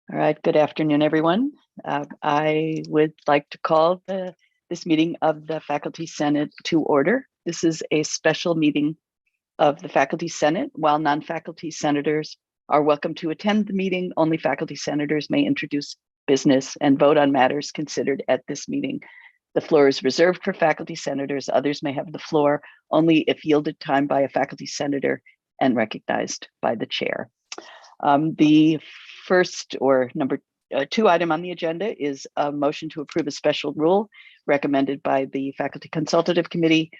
All right, good afternoon, everyone. I would like to call this meeting of the Faculty Senate to order. This is a special meeting of the Faculty Senate. While non-faculty senators are welcome to attend the meeting, only faculty senators may introduce business and vote on matters considered at this meeting. The floor is reserved for faculty senators. Others may have the floor only if yielded time by a faculty senator and recognized by the chair. The first or number 2 item on the agenda is a motion to approve a special rule recommended by the Faculty Consultative Committee.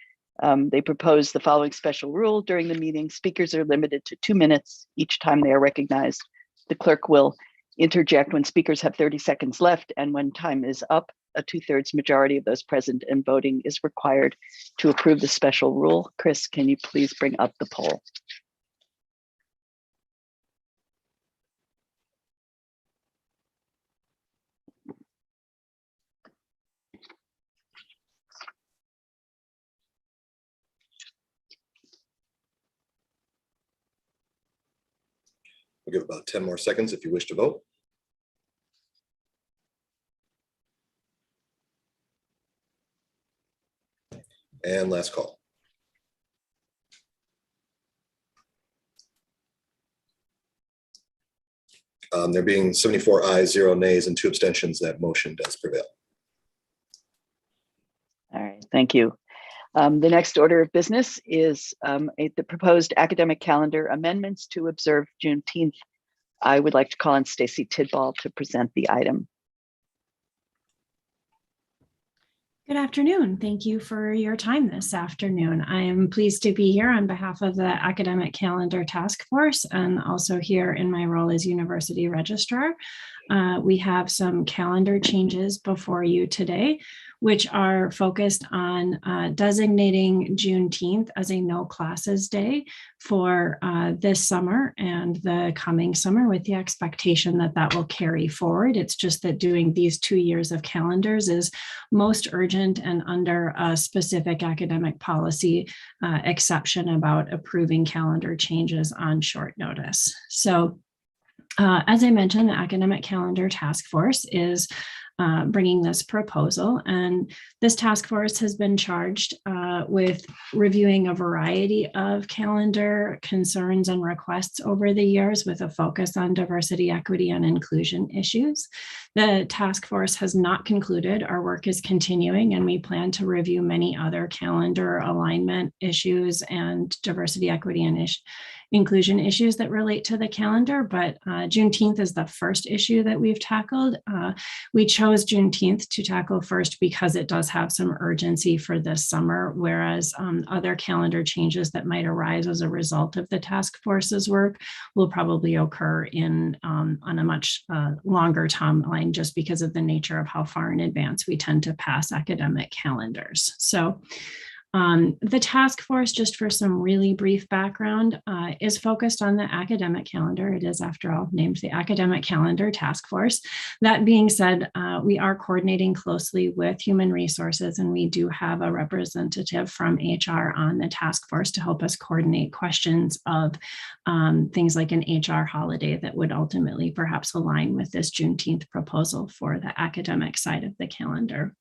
They propose the following special rule: during the meeting, speakers are limited to 2 minutes each time they are recognized. The clerk will interject when speakers have 30 seconds left, and when time is up, a 2/3 majority of those present and voting is required to approve the special rule. Chris, can you please bring up the poll? We'll give about 10 more seconds if you wish to vote. And last call. There being 74 ayes, 0 nays, and 2 abstentions, that motion does prevail. All right, thank you. The next order of business is the proposed academic calendar amendments to observe Juneteenth. I would like to call on Stacy Tidball to present the item. Good afternoon. Thank you for your time this afternoon. I am pleased to be here on behalf of the Academic Calendar Task Force and also here in my role as University Registrar. We have some calendar changes before you today, which are focused on designating Juneteenth as a no classes day for this summer and the coming summer, with the expectation that that will carry forward. It's just that doing these 2 years of calendars is most urgent and under a specific academic policy exception about approving calendar changes on short notice. So as I mentioned, the Academic Calendar Task Force is bringing this proposal, and this task force has been charged with reviewing a variety of calendar concerns and requests over the years with a focus on diversity, equity, and inclusion issues. The task force has not concluded. Our work is continuing, and we plan to review many other calendar alignment issues and diversity, equity, and inclusion issues that relate to the calendar, but Juneteenth is the first issue that we've tackled. We chose Juneteenth to tackle first because it does have some urgency for this summer, whereas other calendar changes that might arise as a result of the task force's work will probably occur on a much longer timeline, just because of the nature of how far in advance we tend to pass academic calendars. So the task force, just for some really brief background, is focused on the academic calendar. It is, after all, named the Academic Calendar Task Force. That being said, we are coordinating closely with Human Resources, and we do have a representative from HR on the task force to help us coordinate questions of things like an HR holiday that would ultimately perhaps align with this Juneteenth proposal for the academic side of the calendar.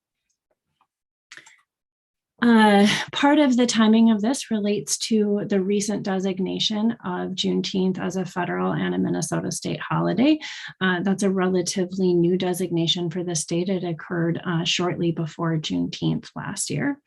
Part of the timing of this relates to the recent designation of Juneteenth as a federal and a Minnesota state holiday. That's a relatively new designation for the state. It occurred shortly before Juneteenth last year.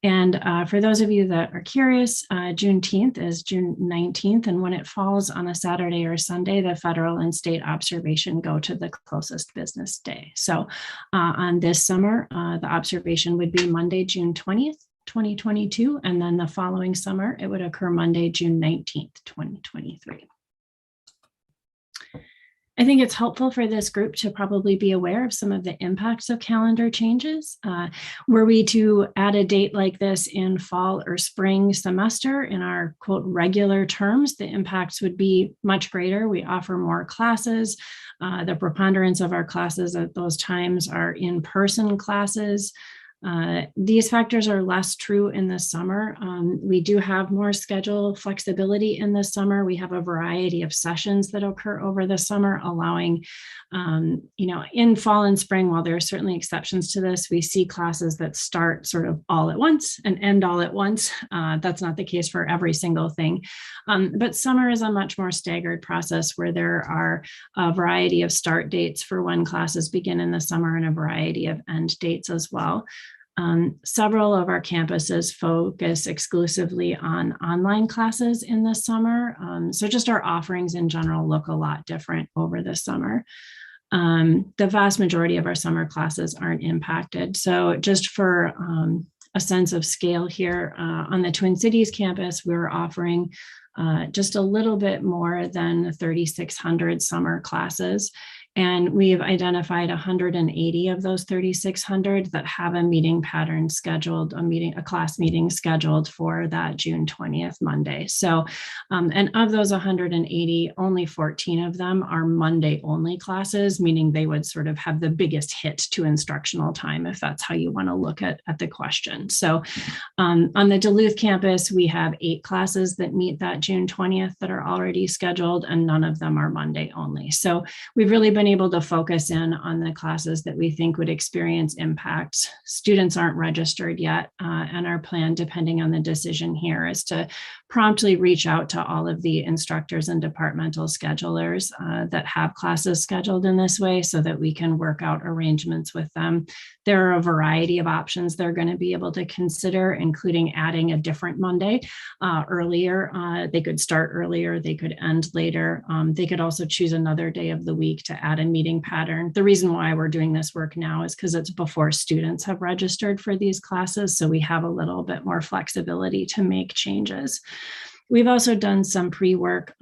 And for those of you that are curious, Juneteenth is June 19th, and when it falls on a Saturday or Sunday, the federal and state observation go to the closest business day. So on this summer, the observation would be Monday, June 20th, 2022, and then the following summer, it would occur Monday, June 19th, 2023. I think it's helpful for this group to probably be aware of some of the impacts of calendar changes. Were we to add a date like this in fall or spring semester in our quote regular terms, the impacts would be much greater. We offer more classes. The preponderance of our classes at those times are in-person classes. These factors are less true in the summer. We do have more schedule flexibility in the summer. We have a variety of sessions that occur over the summer, allowing, in fall and spring, while there are certainly exceptions to this, we see classes that start sort of all at once and end all at once. That's not the case for every single thing. But summer is a much more staggered process where there are a variety of start dates for when classes begin in the summer and a variety of end dates as well. Several of our campuses focus exclusively on online classes in the summer. So just our offerings in general look a lot different over the summer. The vast majority of our summer classes aren't impacted. So just for a sense of scale here, on the Twin Cities campus, we're offering just a little bit more than 3,600 summer classes. And we've identified 180 of those 3,600 that have a meeting pattern scheduled, a class meeting scheduled for that June 20th Monday. So, and of those 180, only 14 of them are Monday only classes, meaning they would sort of have the biggest hit to instructional time, if that's how you want to look at the question. So on the Duluth campus, we have 8 classes that meet that June 20th that are already scheduled, and none of them are Monday only. So we've really been able to focus in on the classes that we think would experience impacts. Students aren't registered yet, and our plan, depending on the decision here, is to promptly reach out to all of the instructors and departmental schedulers that have classes scheduled in this way so that we can work out arrangements with them. There are a variety of options they're going to be able to consider, including adding a different Monday earlier. They could start earlier, they could end later. They could also choose another day of the week to add a meeting pattern. The reason why we're doing this work now is because it's before students have registered for these classes, so we have a little bit more flexibility to make changes. We've also done some pre-work,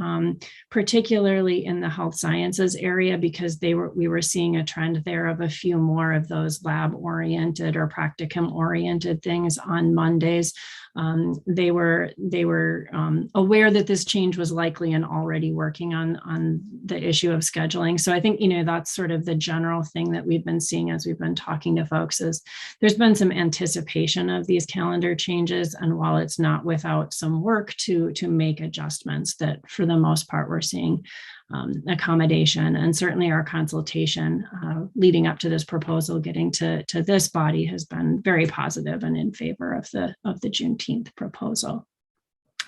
particularly in the health sciences area, because we were seeing a trend there of a few more of those lab-oriented or practicum-oriented things on Mondays. They were aware that this change was likely and already working on the issue of scheduling. So I think, that's sort of the general thing that we've been seeing as we've been talking to folks is there's been some anticipation of these calendar changes. And while it's not without some work to make adjustments, that for the most part, we're seeing accommodation, and certainly our consultation leading up to this proposal getting to this body has been very positive and in favor of the Juneteenth proposal.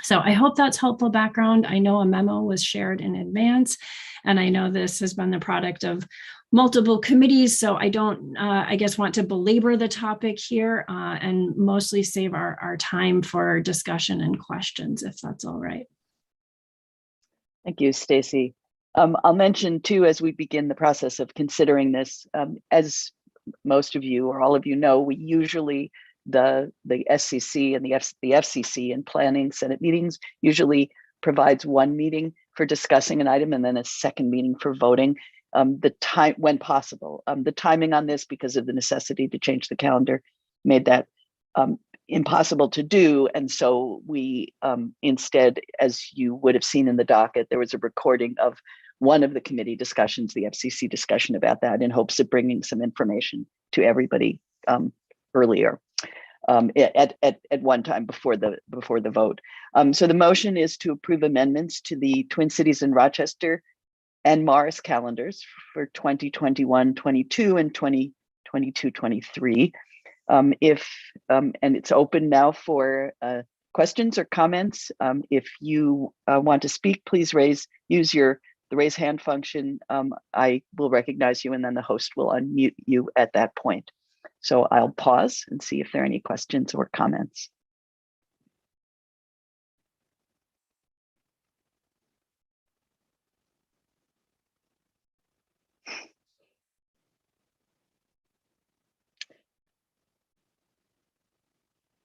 So I hope that's helpful background. I know a memo was shared in advance, and I know this has been the product of multiple committees, so I don't, I guess, want to belabor the topic here and mostly save our time for discussion and questions, if that's all right. Thank you, Stacy. I'll mention too, as we begin the process of considering this, as most of you or all of you know, we usually, the SCC and the FCC and planning Senate meetings usually provides one meeting for discussing an item and then a second meeting for voting. The time, when possible, the timing on this, because of the necessity to change the calendar, made that impossible to do. And so we instead, as you would have seen in the docket, there was a recording of one of the committee discussions, the FCC discussion about that, in hopes of bringing some information to everybody earlier at one time before the vote. So the motion is to approve amendments to the Twin Cities and Rochester and Morris calendars for 2021-22 and 2022-23. And it's open now for questions or comments. If you want to speak, please use the raise hand function. I will recognize you, and then the host will unmute you at that point. So I'll pause and see if there are any questions or comments.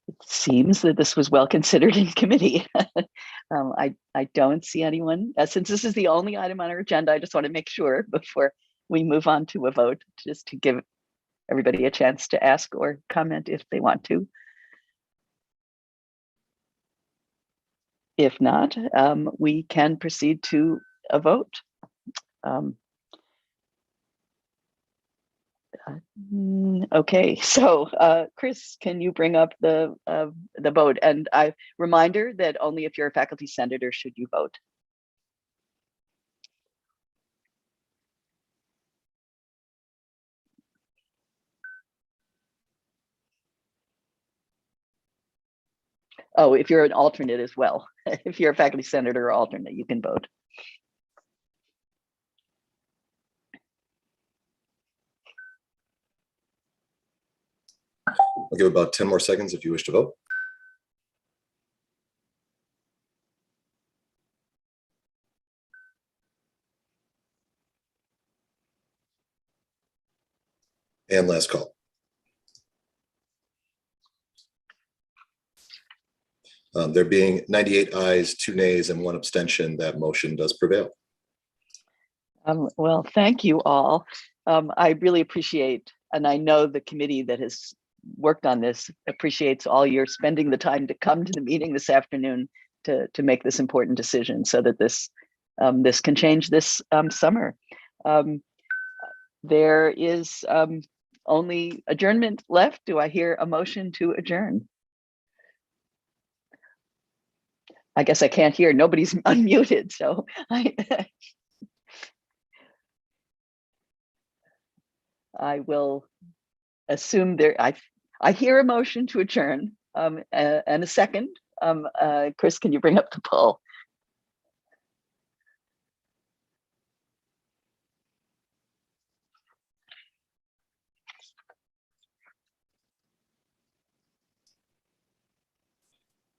It seems that this was well considered in committee. I don't see anyone. Since this is the only item on our agenda, I just want to make sure before we move on to a vote, just to give everybody a chance to ask or comment if they want to. If not, we can proceed to a vote. Okay, so Chris, can you bring up the vote? And I reminder that only if you're a faculty senator should you vote. Oh, if you're an alternate as well. If you're a faculty senator or alternate, you can vote. I'll give about 10 more seconds if you wish to vote. And last call. There being 98 ayes, 2 nays, and 1 abstention, that motion does prevail. Well, thank you all. I really appreciate, and I know the committee that has worked on this appreciates all your spending the time to come to the meeting this afternoon to make this important decision so that this can change this summer. There is only adjournment left. Do I hear a motion to adjourn? I guess I can't hear. Nobody's unmuted, so I will assume there. I hear a motion to adjourn and a second. Chris, can you bring up the poll?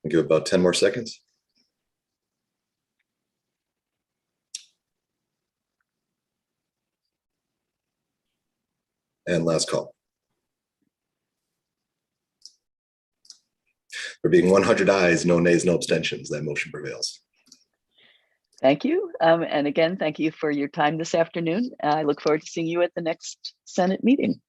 I'll give about 10 more seconds. And last call. There being 100 ayes, no nays, no abstentions, that motion prevails. Thank you. And again, thank you for your time this afternoon. I look forward to seeing you at the next Senate meeting.